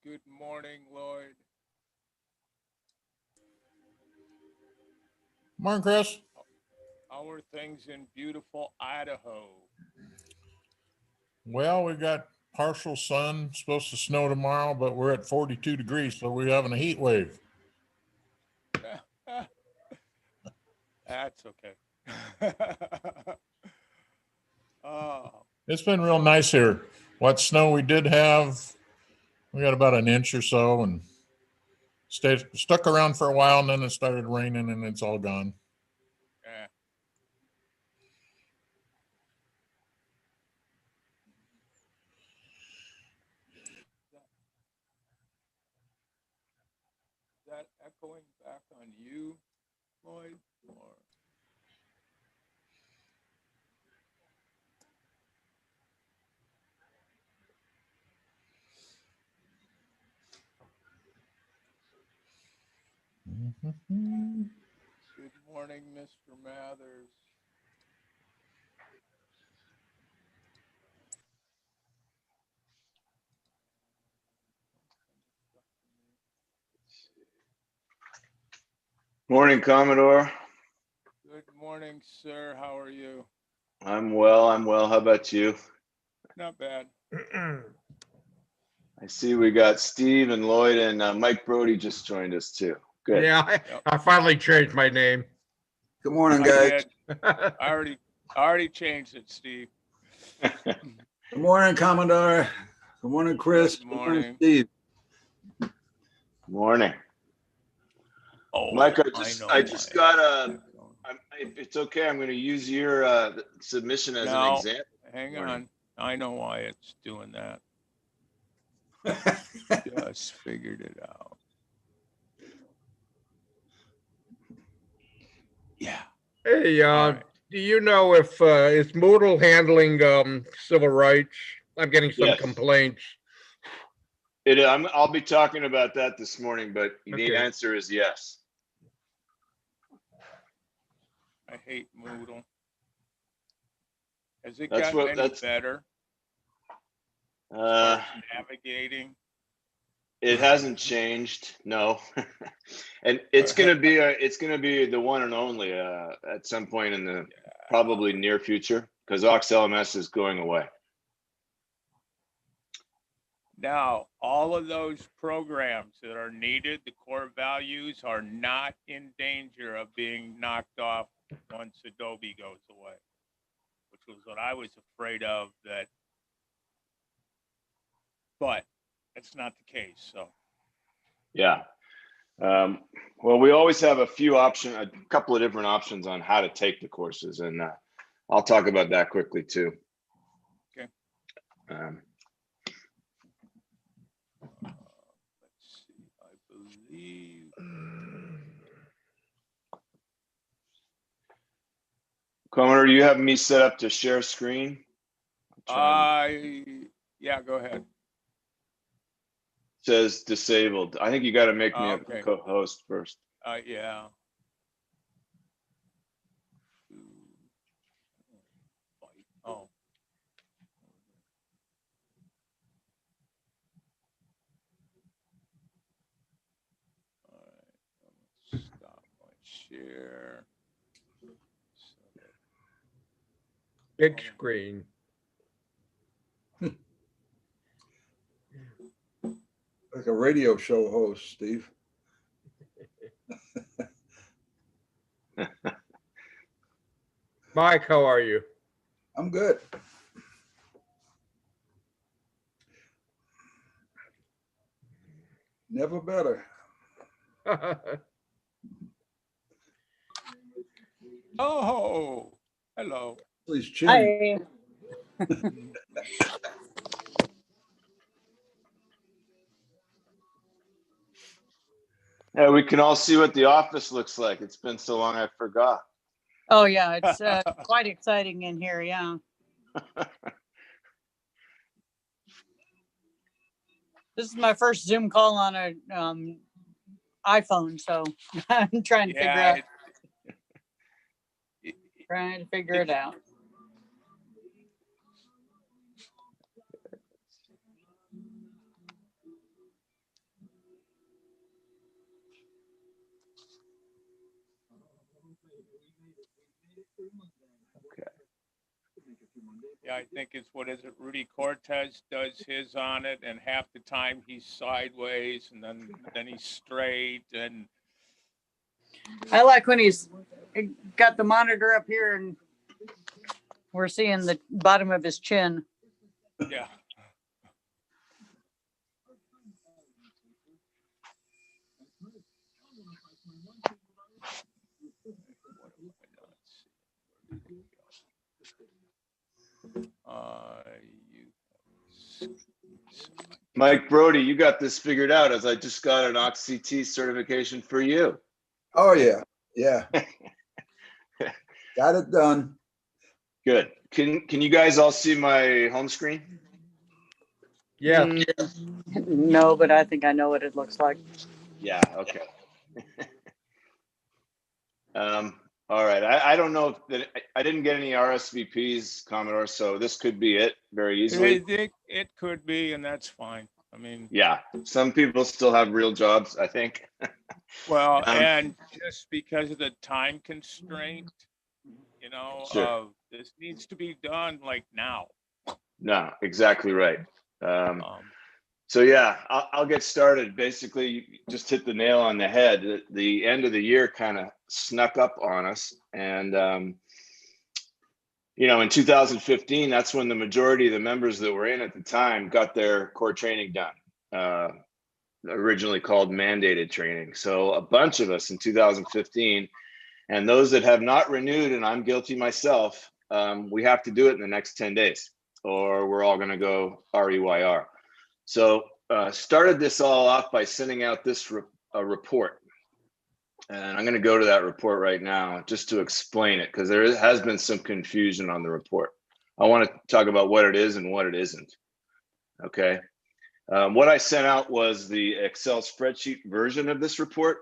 Good morning, Lloyd. Morning, Chris. How are things in beautiful Idaho? Well, we got partial sun, supposed to snow tomorrow, but we're at 42 degrees, so we're having a heat wave. That's okay. Oh, It's been real nice here. What snow we did have, we got about an inch or so and stuck around for a while, and then it started raining and it's all gone. yeah. Is that echoing back on you, Lloyd? Or good morning, Mr. Mathers. Morning, Commodore. Good morning, sir. How are you? I'm well. How about you? Not bad. I see we got Steve and Lloyd and Mike Brody just joined us too. Good. Yeah, I finally changed my name. Good morning, I guys. did. I already changed it, Steve. Good morning, Commodore. Good morning, Chris. Good morning. Steve. Morning. Oh, Mike, I just got a. If it's okay, I'm going to use your submission as an example. Hang on. I know why it's doing that. Just figured it out. Yeah. Hey, do you know if is Moodle handling civil rights? I'm getting some complaints. I'll be talking about that this morning, but the answer is yes. I hate Moodle. Has it gotten any better? Navigating. It hasn't changed, no. And it's gonna be the one and only at some point in the probably near future, because AUXLMS is going away. Now, all of those programs that are needed, the core values, are not in danger of being knocked off once Adobe goes away, which was what I was afraid of. But it's not the case. So, yeah. Well, we always have a couple of different options on how to take the courses, and I'll talk about that quickly too. Okay. Let's see. I believe. Commodore, you have me set up to share screen? Yeah, go ahead. It says disabled. I think you got to make me a co-host first. Yeah. Oh. All right. Let's stop my share. Big screen. Like a radio show host, Steve. Mike, how are you? I'm good. Never better. Oh, hello. Please, Jim. Hi. Yeah, we can all see what the office looks like. It's been so long, I forgot. Oh yeah, it's quite exciting in here. Yeah. This is my first Zoom call on a iPhone, so I'm trying to figure it out. Yeah, I think it's, what is it, Rudy Cortez does his on it, and half the time he's sideways, and then he's straight, and I like when he's got the monitor up here and we're seeing the bottom of his chin. yeah. Mike Brody, you got this figured out, as I just got an AUXCT certification for you. Oh, yeah, yeah. Got it done. Good. Can you guys all see my home screen? Yeah. No, but I think I know what it looks like. Yeah, okay. All right. I don't know if I didn't get any RSVPs, Commodore, so this could be it very easily. It could be, and that's fine. I mean, Yeah, some people still have real jobs, I think. well, and just because of the time constraint, you know, Sure. this needs to be done like now. No, exactly right. So yeah, I'll get started. Basically, you just hit the nail on the head. The end of the year kind of snuck up on us, and you know, in 2015, that's when the majority of the members that were in at the time got their core training done. Originally called mandated training. So a bunch of us in 2015, and those that have not renewed, and I'm guilty myself, we have to do it in the next 10 days, or we're all going to go REYR. So started this all off by sending out this report. And I'm going to go to that report right now just to explain it, because there has been some confusion on the report. I want to talk about what it is and what it isn't. Okay. What I sent out was the Excel spreadsheet version of this report.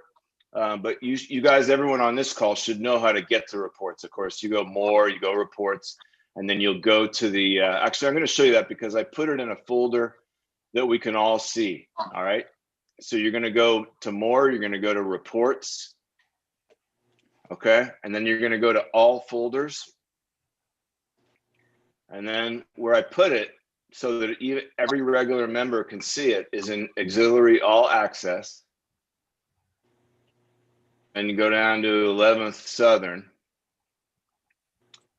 But you guys, everyone on this call should know how to get to reports. Of course, you go more, you go reports, and then you'll go to the, actually, I'm going to show you that because I put it in a folder that we can all see. All right. So you're going to go to more, you're going to go to reports. Okay. And then you're going to go to all folders. And then where I put it so that every regular member can see it is in auxiliary all access. And you go down to 11th Southern.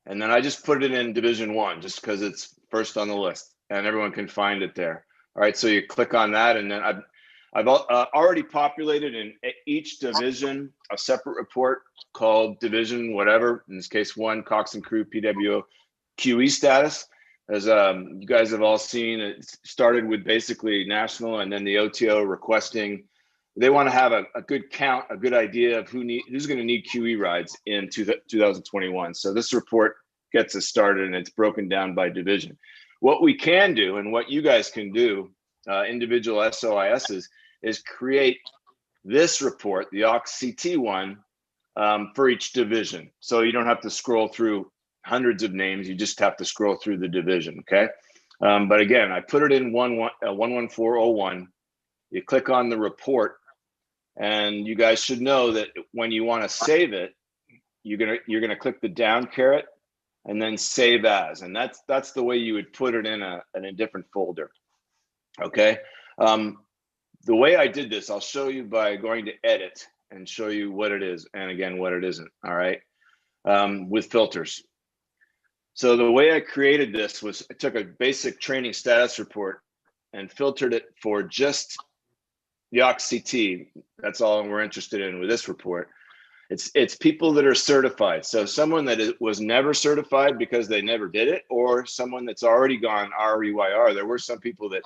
And then I just put it in Division 1 just because it's first on the list and everyone can find it there. All right, so you click on that, and then I've already populated in each division a separate report called Division whatever, in this case 1, Cox and Crew PWO QE status. As you guys have all seen, it started with basically national and then the OTO requesting, they want to have a good count, a good idea of who's going to need QE rides in 2021. So this report gets us started, and it's broken down by division. What we can do, and what you guys can do, individual SOISs, is create this report, the AUXCT one, for each division. So you don't have to scroll through hundreds of names. You just have to scroll through the division, okay? But again, I put it in 11401. You click on the report, and you guys should know that when you want to save it, you're gonna click the down caret and then save as, and that's the way you would put it in a different folder. Okay. The way I did this, I'll show you by going to edit and show you what it is, and again what it isn't. All right, with filters. So the way I created this was I took a basic training status report and filtered it for just the AUXCT. That's all we're interested in with this report. It's people that are certified. So someone that was never certified because they never did it, or someone that's already gone REYR. There were some people that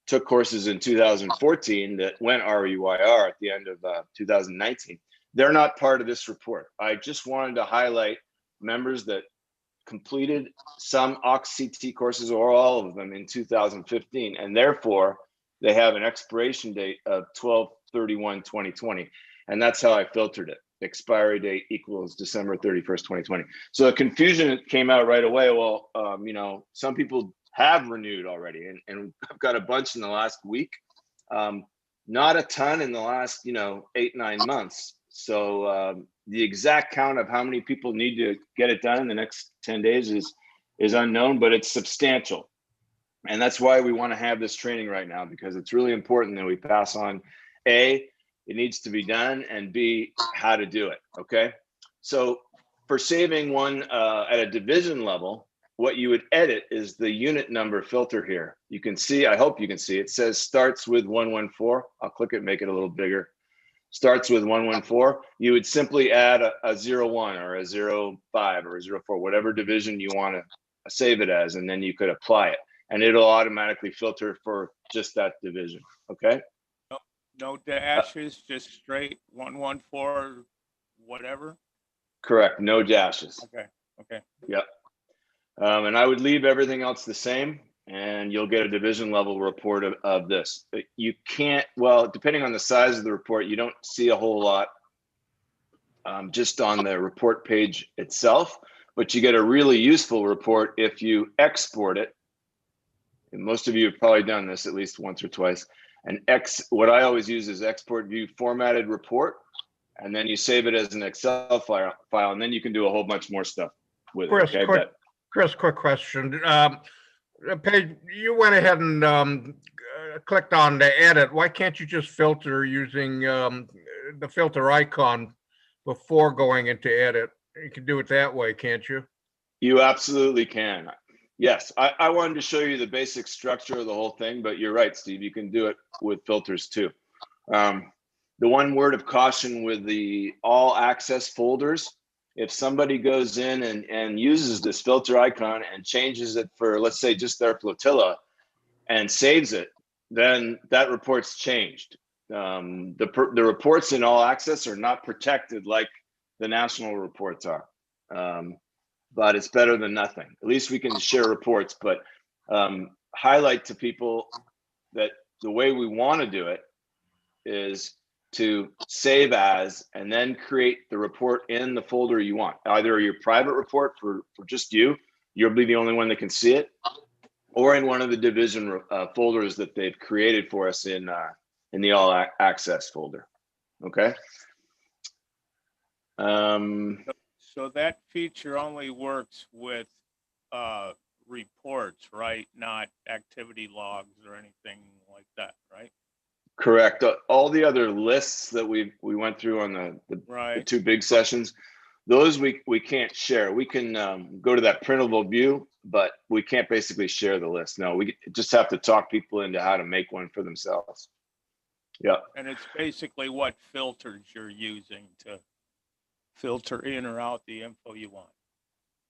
took courses in 2014 that went REYR at the end of 2019. They're not part of this report. I just wanted to highlight members that completed some AUXCT courses or all of them in 2015, and therefore they have an expiration date of 12/31/2020, and that's how I filtered it. Expiry date equals December 31st, 2020. So the confusion came out right away. Well, you know, some people have renewed already, and I've got a bunch in the last week. Not a ton in the last, 8-9 months. So the exact count of how many people need to get it done in the next 10 days is is unknown, but it's substantial. And that's why we want to have this training right now, because it's really important that we pass on A, it needs to be done, and B, how to do it. Okay. So for saving one at a division level, what you would edit is the unit number filter here. You can see, I hope you can see, it says starts with 114. I'll click it, make it a little bigger. Starts with 114. You would simply add a 01 or a 05 or a 04, whatever division you want to save it as, and then you could apply it, and it'll automatically filter for just that division. Okay. No dashes, just straight 114, whatever. Correct. No dashes. Okay. Okay. Yep. And I would leave everything else the same, and you'll get a division level report of this. You can't, well, depending on the size of the report, you don't see a whole lot just on the report page itself, but you get a really useful report if you export it. And most of you have probably done this at least once or twice. And what I always use is export view formatted report, and then you save it as an Excel file, and then you can do a whole bunch more stuff with Chris, it. Okay? Chris, quick question. Paige, you went ahead and clicked on the edit. Why can't you just filter using the filter icon before going into edit? You can do it that way, can't you? You absolutely can. Yes, I wanted to show you the basic structure of the whole thing, but you're right, Steve. You can do it with filters too. The one word of caution with the all access folders, if somebody goes in and uses this filter icon and changes it for, let's say, just their flotilla and saves it, then that report's changed. The reports in all access are not protected like the national reports are. But it's better than nothing. At least we can share reports, but highlight to people that the way we want to do it is to save as, and then create the report in the folder you want. Either your private report for just you'll be the only one that can see it, or in one of the division folders that they've created for us in the all access folder. Okay. So that feature only works with reports, right? Not activity logs or anything like that, right? Correct. All the other lists that we went through on the two big sessions, those we can't share. We can go to that printable view, but we can't basically share the list. No, we just have to talk people into how to make one for themselves. Yeah. And it's basically what filters you're using to filter in or out the info you want.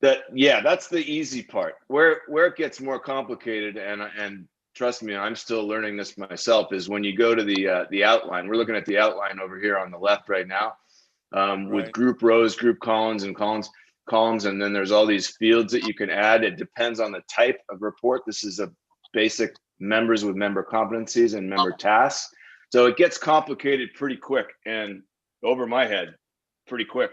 That's the easy part. Where it gets more complicated, and trust me, I'm still learning this myself, is when you go to the outline. We're looking at the outline over here on the left right now, with group rows, group columns, and columns, and then there's all these fields that you can add. It depends on the type of report. This is a basic members with member competencies and member tasks. So it gets complicated pretty quick and over my head pretty quick.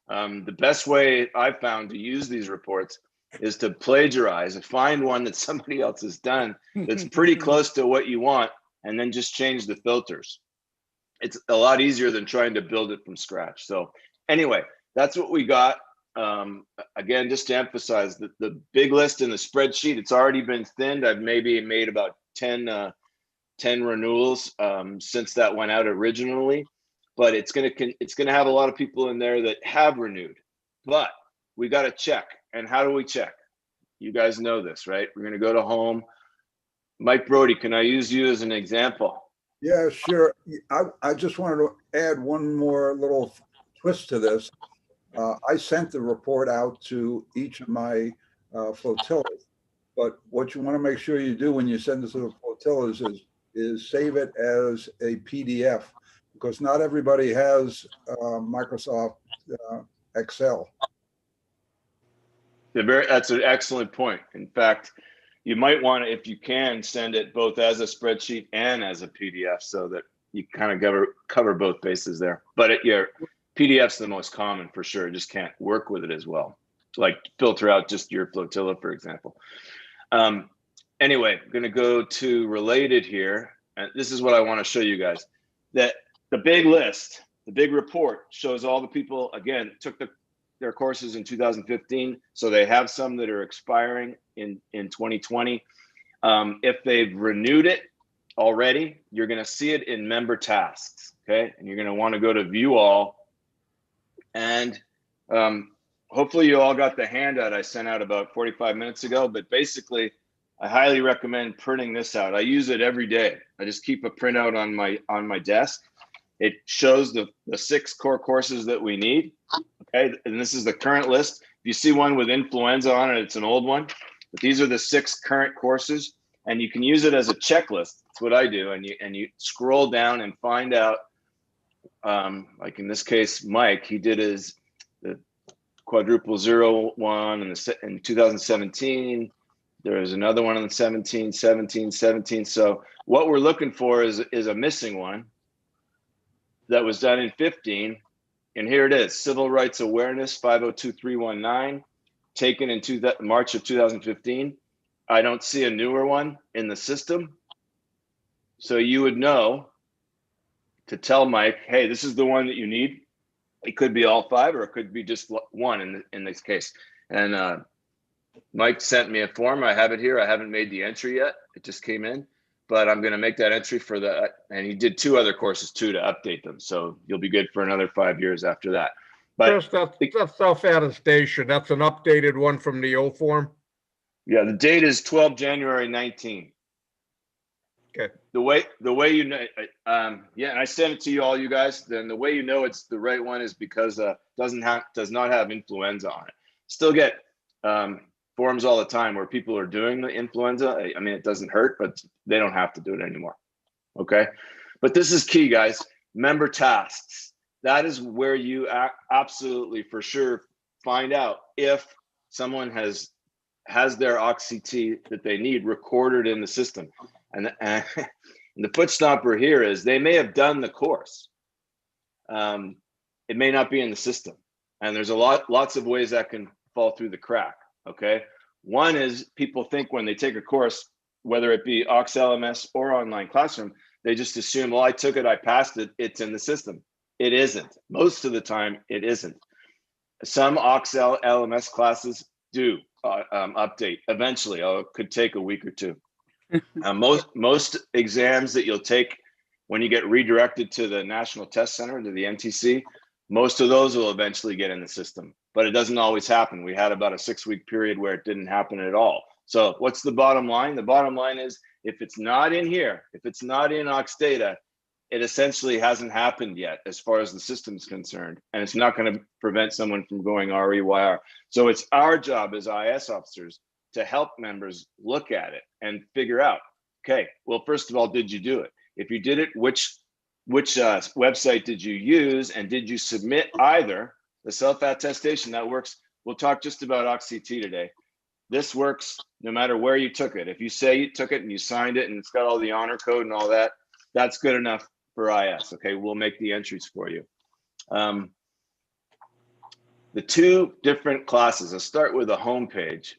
The best way I've found to use these reports is to plagiarize and find one that somebody else has done that's pretty close to what you want, and then just change the filters. It's a lot easier than trying to build it from scratch. So anyway, that's what we got. Again, just to emphasize that the big list in the spreadsheet, it's already been thinned. I've maybe made about 10 renewals since that went out originally, but it's gonna have a lot of people in there that have renewed, but we got to check. And how do we check? You guys know this, right? We're going to go to home. Mike Brody, can I use you as an example? Yeah, sure. I just wanted to add one more little twist to this. I sent the report out to each of my flotillas, but what you want to make sure you do when you send this to the flotillas is save it as a PDF, because not everybody has Microsoft Excel. That's an excellent point. In fact, you might want to, if you can, send it both as a spreadsheet and as a PDF, so that you kind of cover both bases there. But PDF's the most common for sure. You just can't work with it as well. Like filter out just your flotilla, for example. Anyway, I'm going to go to related here. And this is what I want to show you guys. That the big list, the big report shows all the people, again, took the their courses in 2015, so they have some that are expiring in 2020. If they've renewed it already, you're going to see it in member tasks, okay? And you're going to want to go to view all. And hopefully you all got the handout I sent out about 45 minutes ago, but basically I highly recommend printing this out. I use it every day. I just keep a printout on my desk. It shows the 6 core courses that we need, okay? And this is the current list. If you see one with influenza on it, it's an old one, but these are the 6 current courses, and you can use it as a checklist. That's what I do. And you scroll down and find out, like in this case, Mike, he did the quadruple 01 in 2017. There was another one in 17. So what we're looking for is a missing one that was done in 15. And here it is, Civil Rights Awareness 502319, taken in March of 2015. I don't see a newer one in the system. So you would know to tell Mike, hey, this is the one that you need. It could be all 5, or it could be just one in this case. And Mike sent me a form. I have it here. I haven't made the entry yet. It just came in, but I'm going to make that entry for the, and he did 2 other courses too to update them. So you'll be good for another 5 years after that. But Chris, that's self-attestation. That's an updated one from the old form. yeah, the date is 12 January 19. Okay. The way you know, yeah, and I sent it to you all, you guys. Then the way you know it's the right one is because does not have influenza on it. Still get forums all the time where people are doing the influenza. I mean, it doesn't hurt, but they don't have to do it anymore. Okay, but this is key, guys. Member tasks. That is where you absolutely for sure find out if someone has their AUXCT that they need recorded in the system. And the foot stomper here is they may have done the course. It may not be in the system. And there's lots of ways that can fall through the crack, okay? One is people think when they take a course, whether it be AUXLMS or online classroom, they just assume, well, I took it, I passed it, it's in the system. It isn't. Most of the time, it isn't. Some AUXLMS classes do update eventually. It could take a week or 2. Most exams that you'll take when you get redirected to the National Test Center, to the NTC, most of those will eventually get in the system, but it doesn't always happen. We had about a 6-week period where it didn't happen at all. So what's the bottom line? The bottom line is if it's not in here, if it's not in AUXDATA, it essentially hasn't happened yet as far as the system is concerned, and it's not going to prevent someone from going REYR. So it's our job as IS officers to help members look at it and figure out, okay, well, first of all, did you do it? If you did it, which website did you use, and did you submit either the self-attestation? That works. We'll talk just about AUXCT today. This works no matter where you took it. If you say you took it and you signed it and it's got all the honor code and all that, that's good enough for IS, okay? We'll make the entries for you. The 2 different classes, I'll start with the home page.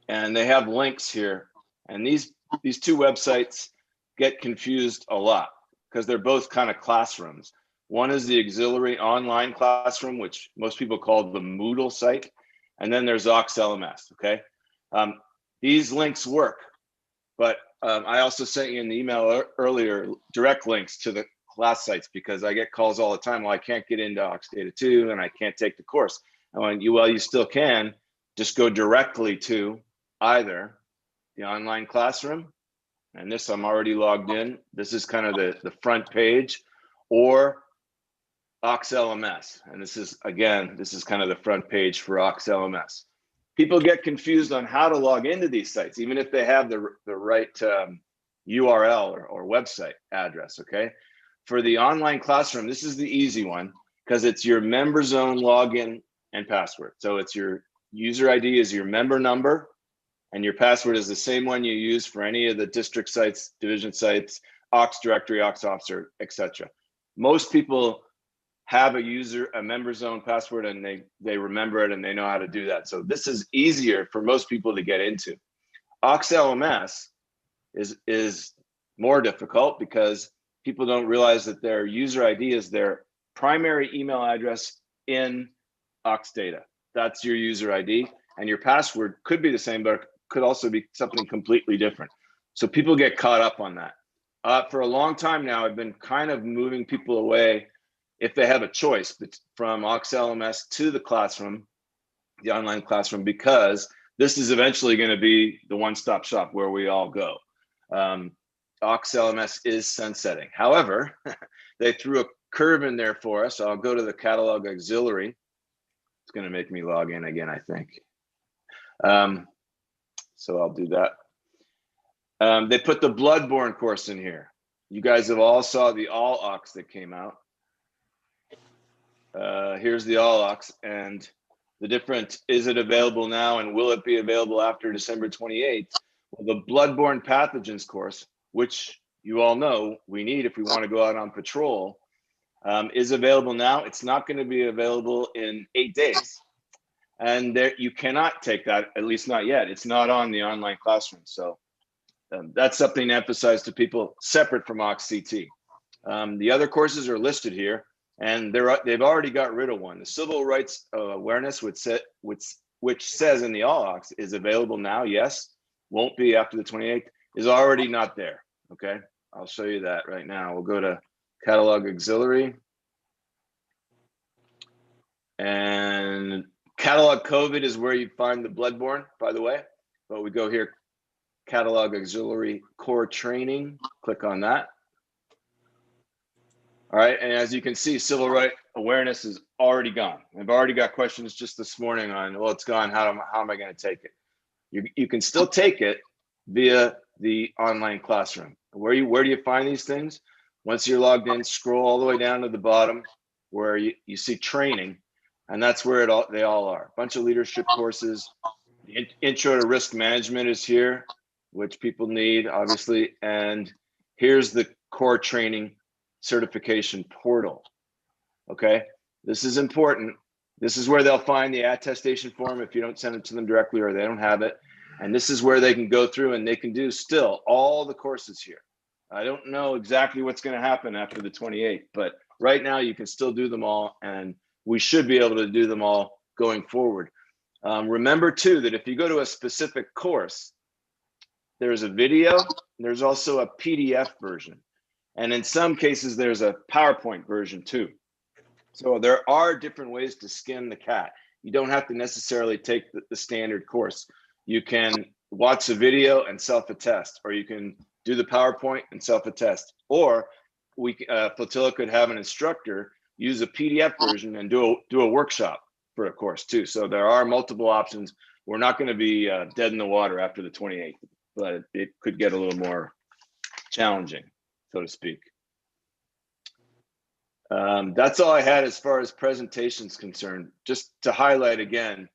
And they have links here. And these 2 websites get confused a lot because they're both kind of classrooms. One is the auxiliary online classroom, which most people call the Moodle site. And then there's AUXLMS, okay? These links work, but I also sent you in the email earlier direct links to the class sites because I get calls all the time. Well, I can't get into AUXDATA 2 and I can't take the course. And when well, you still can. Just go directly to either the online classroom, and this I'm already logged in. This is kind of the front page, or AUXLMS. And this is kind of the front page for AUXLMS. People get confused on how to log into these sites, even if they have the right URL or website address, okay? For the online classroom, this is the easy one because it's your member zone login and password. So it's your user ID is your member number, and your password is the same one you use for any of the district sites, division sites, aux directory, aux officer, etc. Most people have a member zone password and they remember it and they know how to do that. So this is easier for most people to get into. AUXLMS is more difficult because people don't realize that their user ID is their primary email address in AUXDATA. That's your user ID, and your password could be the same, but could also be something completely different. So people get caught up on that. For a long time now, I've been kind of moving people away, if they have a choice, from AUXLMS to the classroom, the online classroom, because this is eventually going to be the one-stop shop where we all go. AUXLMS is sunsetting. However, they threw a curve in there for us. I'll go to the catalog auxiliary. It's going to make me log in again, I think. So I'll do that. They put the bloodborne course in here. You guys have all saw the AUX that came out. Here's the AUX, and the difference, is it available now and will it be available after December 28th? Well, the bloodborne pathogens course, which you all know we need if we want to go out on patrol, is available now. It's not going to be available in 8 days. And there, you cannot take that, at least not yet. It's not on the online classroom. So that's something to emphasize to people separate from AUXCT. The other courses are listed here, and they've already got rid of one. The civil rights awareness, which says in the AUX is available now, yes, won't be after the 28th, is already not there. Okay, I'll show you that right now. We'll go to catalog auxiliary, and catalog COVID is where you find the bloodborne, by the way. But we go here, catalog auxiliary core training, click on that. All right, and as you can see, civil rights awareness is already gone. I've already got questions just this morning on, well, it's gone, how am I gonna take it? You can still take it via the online classroom. Where do you find these things? Once you're logged in, scroll all the way down to the bottom where you see training, and that's where they all are. A bunch of leadership courses. The intro to risk management is here, which people need, obviously. And here's the core training certification portal. Okay, this is important. This is where they'll find the attestation form if you don't send it to them directly or they don't have it. And this is where they can go through and they can do still all the courses here. I don't know exactly what's going to happen after the 28th, but right now you can still do them all, and we should be able to do them all going forward. Remember too, that if you go to a specific course, there's a video, there's also a PDF version. And in some cases, there's a PowerPoint version too. So there are different ways to skin the cat. You don't have to necessarily take the standard course. You can watch the video and self-attest, or you can do the PowerPoint and self-attest, or Flotilla could have an instructor use a PDF version and do a workshop for a course too. So there are multiple options. We're not going to be dead in the water after the 28th, but it could get a little more challenging, so to speak. That's all I had as far as presentations concerned. Just to highlight again,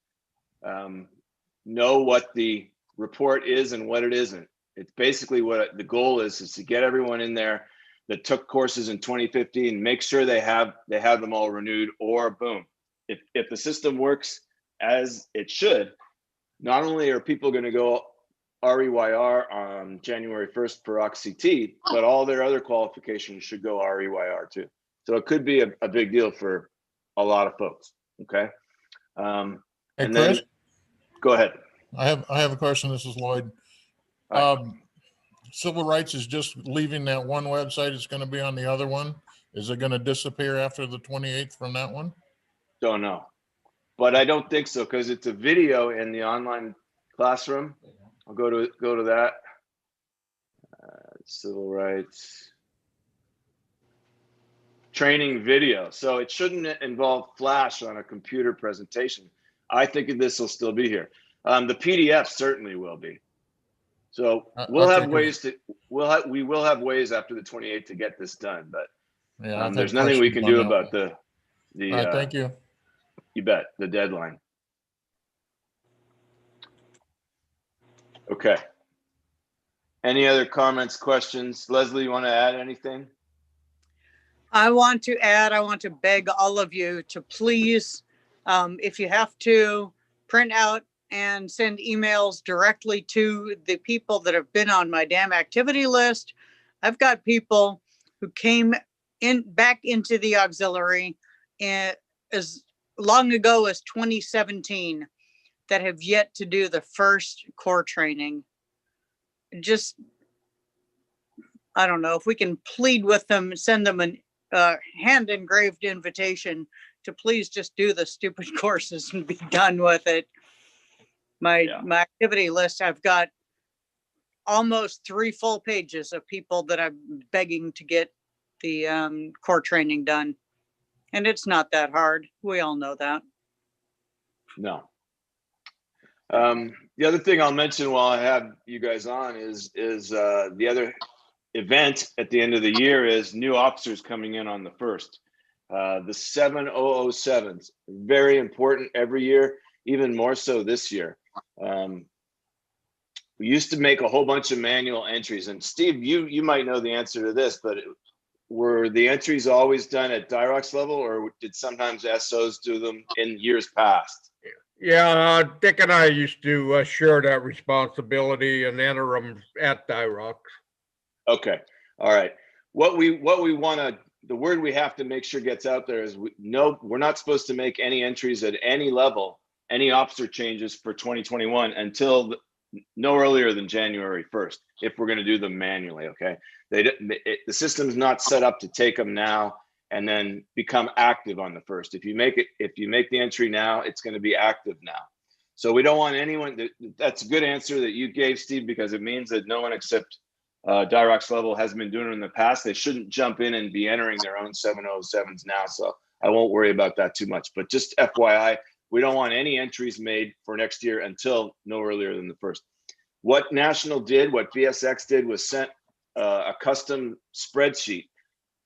know what the report is and what it isn't. It's basically what the goal is to get everyone in there that took courses in 2015, make sure they have them all renewed, or boom. If the system works as it should, not only are people going to go REYR on January 1st for AUXCT, but all their other qualifications should go REYR too. So it could be a big deal for a lot of folks. Okay. Hey, and Chris, then go ahead. I have a question. This is Lloyd. Civil rights is just leaving that one website. It's going to be on the other one. Is it going to disappear after the 28th from that one? Don't know, but I don't think so, because it's a video in the online classroom. I'll go to that. Civil rights training video. So it shouldn't involve Flash on a computer presentation. I think this will still be here. The PDF certainly will be. So we'll have ways to, we will have ways after the 28th to get this done, but yeah, there's nothing we can do about the thank you. You bet, the deadline. Okay. Any other comments, questions? Leslie, you want to add anything? I want to beg all of you to please, if you have to, print out and send emails directly to the people that have been on my damn activity list. I've got people who came back into the auxiliary and as long ago as 2017 that have yet to do the first core training. Just, I don't know if we can plead with them, send them an hand engraved invitation to please just do the stupid courses and be done with it. My activity list, I've got almost 3 full pages of people that I'm begging to get the core training done. And it's not that hard. We all know that. No. The other thing I'll mention while I have you guys on is the other event at the end of the year is new officers coming in on the 1st. The 7007s, very important every year, even more so this year. We used to make a whole bunch of manual entries, and Steve, you might know the answer to this, but were the entries always done at DIROX level, or did sometimes SOs do them in years past? Yeah, Dick and I used to share that responsibility and enter them at DIROX. Okay, all right. What we want to, the word we have to make sure gets out there is we're not supposed to make any entries at any level, any officer changes for 2021 until no earlier than January 1st, if we're going to do them manually. Okay, the system's not set up to take them now and then become active on the 1st. If you make the entry now, it's going to be active now. So we don't want anyone. That's a good answer that you gave, Steve, because it means that no one except DIROX level has been doing it in the past. They shouldn't jump in and be entering their own 707s now. So I won't worry about that too much. But just FYI, we don't want any entries made for next year until no earlier than the 1st. What National did, what VSX did, was sent a custom spreadsheet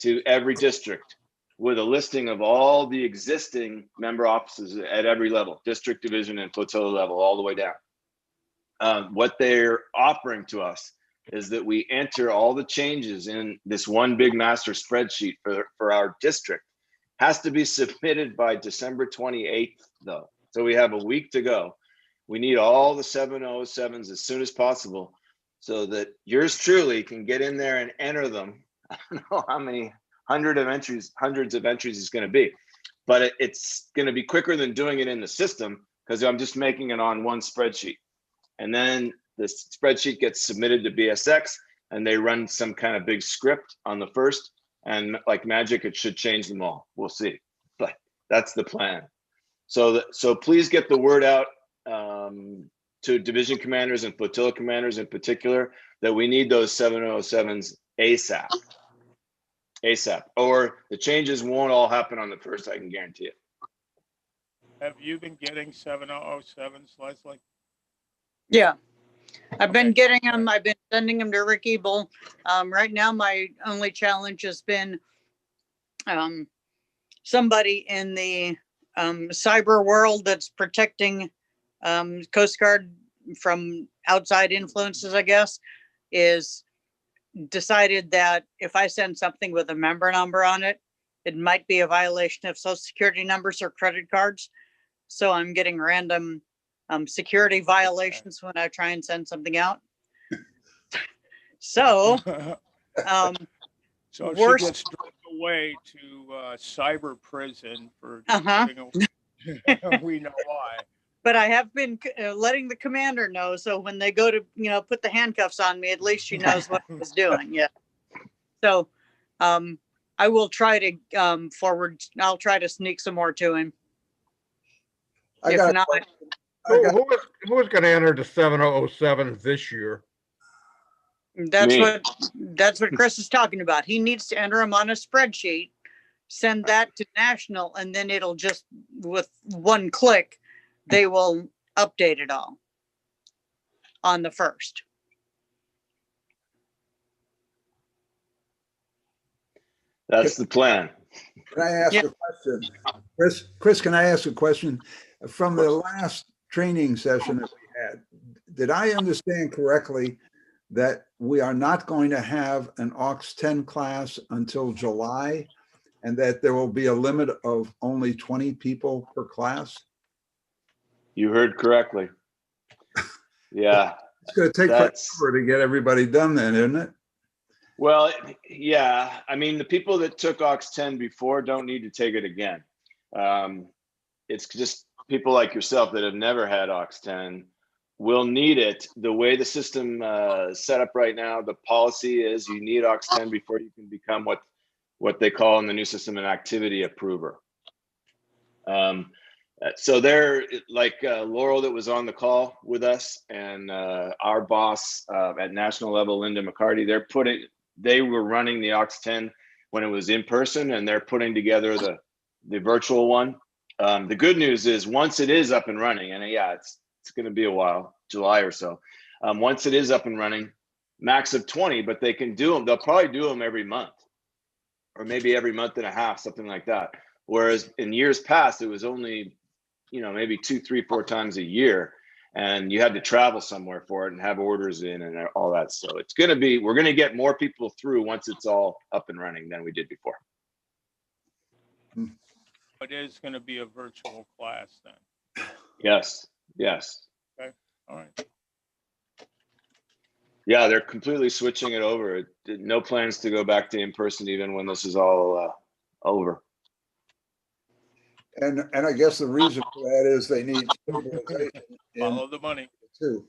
to every district with a listing of all the existing member offices at every level, district, division, and flotilla level, all the way down. What they're offering to us is that we enter all the changes in this one big master spreadsheet for our district. Has to be submitted by December 28th, though. So we have a week to go. We need all the 707s as soon as possible so that yours truly can get in there and enter them. I don't know how many hundreds of entries is going to be, but it's going to be quicker than doing it in the system because I'm just making it on one spreadsheet. And then the spreadsheet gets submitted to BSX and they run some kind of big script on the 1st, and like magic, it should change them all. We'll see, but that's the plan. So please get the word out to division commanders and flotilla commanders in particular that we need those 707s ASAP. Or the changes won't all happen on the 1st, I can guarantee it. Have you been getting 7007s, Leslie? Yeah, I've been getting them. I've been sending them to Rick Ebel. Right now, my only challenge has been somebody in the cyber world that's protecting Coast Guard from outside influences, I guess, is decided that if I send something with a member number on it, it might be a violation of social security numbers or credit cards. So I'm getting random security violations when I try and send something out. So, so worst, she gets drugged away to cyber prison for giving away. We know why. But I have been letting the commander know, so when they go to, put the handcuffs on me, at least she knows what I was doing. Yeah. So, I will try to I'll try to sneak some more to him. I If got not, Who is going to enter the 707 this year? that's Me. what Chris is talking about. He needs to enter them on a spreadsheet, send that to National, and then it'll just, with one click, they will update it all on the 1st. That's the plan. Can I ask Yeah. a question? Chris, can I ask a question? From the last training session that we had, did I understand correctly that we are not going to have an AUX10 class until July, and that there will be a limit of only 20 people per class? You heard correctly. Yeah. It's going to take forever to get everybody done then, isn't it? Well, yeah. I mean, the people that took AUX10 before don't need to take it again. it's just people like yourself that have never had AUX10 will need it. The way the system is set up right now, the policy is you need AUX10 before you can become what they call in the new system an activity approver. So they're like Laurel that was on the call with us, and our boss at national level, Linda McCarty, they were running the AUX10 when it was in person, and they're putting together the virtual one. The good news is once it is up and running, and yeah, it's going to be a while, July or so. Once it is up and running, max of 20, but they can do them. They'll probably do them every month, or maybe every month and a half, something like that. Whereas in years past, it was only, maybe 2, 3, 4 times a year, and you had to travel somewhere for it and have orders in and all that. So we're going to get more people through once it's all up and running than we did before. It is going to be a virtual class then. Yes. Okay. All right. Yeah, they're completely switching it over. No plans to go back to in person even when this is all over. And I guess the reason for that is they need stabilization Follow the money. too.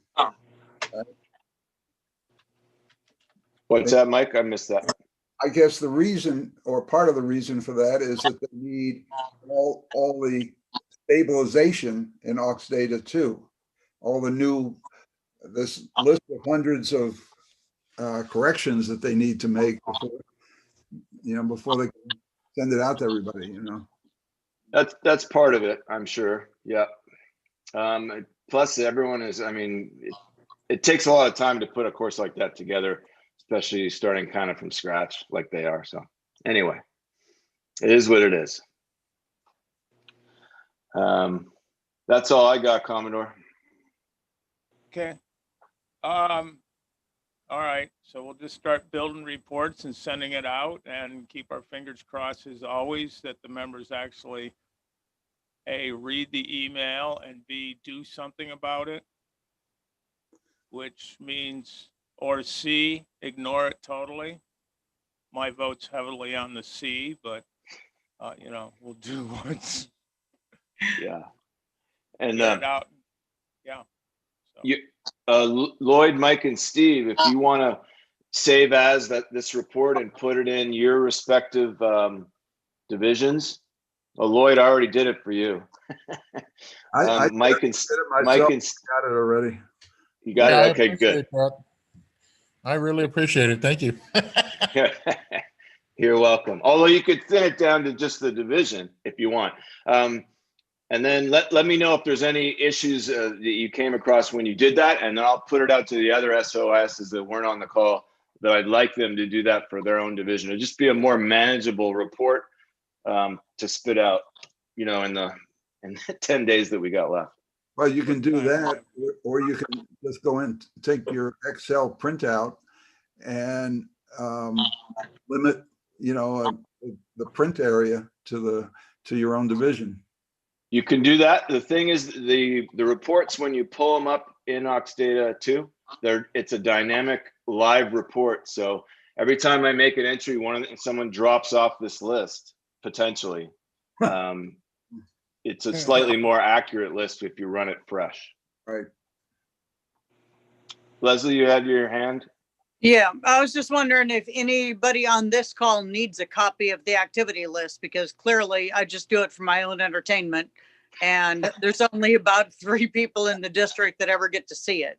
What's that, Mike? I missed that. I guess the reason, or part of the reason for that, is that they need all the stabilization in AUXDATA too. All this list of hundreds of corrections that they need to make before they can send it out to everybody. That's part of it, I'm sure. Yeah. Plus, everyone is. I mean, it takes a lot of time to put a course like that together, especially starting kind of from scratch like they are. So anyway, it is what it is. That's all I got, Commodore. Okay. All right. So we'll just start building reports and sending it out, and keep our fingers crossed as always that the members actually A, read the email, and B, do something about it, which means, or C, ignore it totally. My vote's heavily on the C, but we'll do what's Yeah. And get it out. Yeah. So. Lloyd, Mike, and Steve, if you want to save as this report and put it in your respective divisions. Well, Lloyd, I already did it for you. Mike and got it already. You got it? Okay, good. I really appreciate it. Thank you. You're welcome. Although you could thin it down to just the division if you want. And then let me know if there's any issues that you came across when you did that, and then I'll put it out to the other SOSs that weren't on the call, that I'd like them to do that for their own division. It'd just be a more manageable report to spit out, in the 10 days that we got left. Well, you can do that, or you can just go in, take your Excel printout and limit, the print area to your own division. You can do that. The thing is, the reports, when you pull them up in AUXDATA 2, it's a dynamic live report. So every time I make an entry, someone drops off this list potentially. It's a slightly more accurate list if you run it fresh. Right. Leslie, you had your hand. Yeah, I was just wondering if anybody on this call needs a copy of the activity list, because clearly I just do it for my own entertainment, and there's only about 3 people in the district that ever get to see it.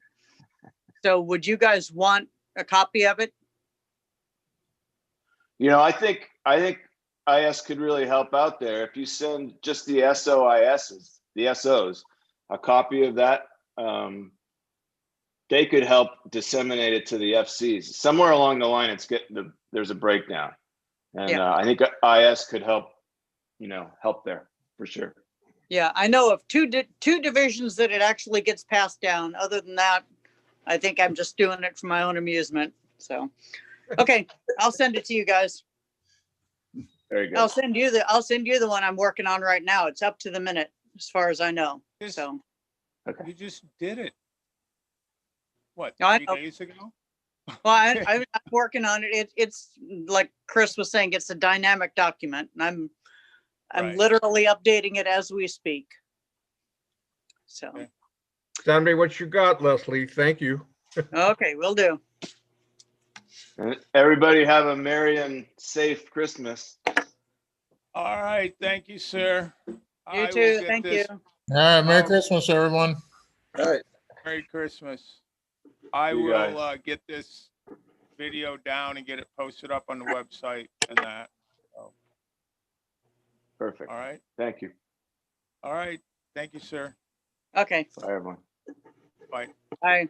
So would you guys want a copy of it? I think IS could really help out there. If you send just the SOs, a copy of that, they could help disseminate it to the FCs. Somewhere along the line, there's a breakdown, and yeah. I think IS could help there for sure. Yeah, I know of two divisions that it actually gets passed down. Other than that, I think I'm just doing it for my own amusement. So, okay, I'll send it to you guys. Very good. I'll send you the one I'm working on right now. It's up to the minute as far as I know. So, okay. You just did it. What, 3 days ago? Well, I'm working on it. It's like Chris was saying, it's a dynamic document, and I'm Right. literally updating it as we speak. So, Okay. Send me what you got, Leslie. Thank you. okay, will do. And everybody have a merry and safe Christmas. All right, thank you, sir. You I will too. get Thank you. this- All right, Merry Oh. Christmas, everyone. All right. Merry Christmas. I You will guys. get this video down and get it posted up on the website and that. Perfect. All right. Thank you. All right. Thank you, sir. Okay, Bye, everyone. Bye. bye.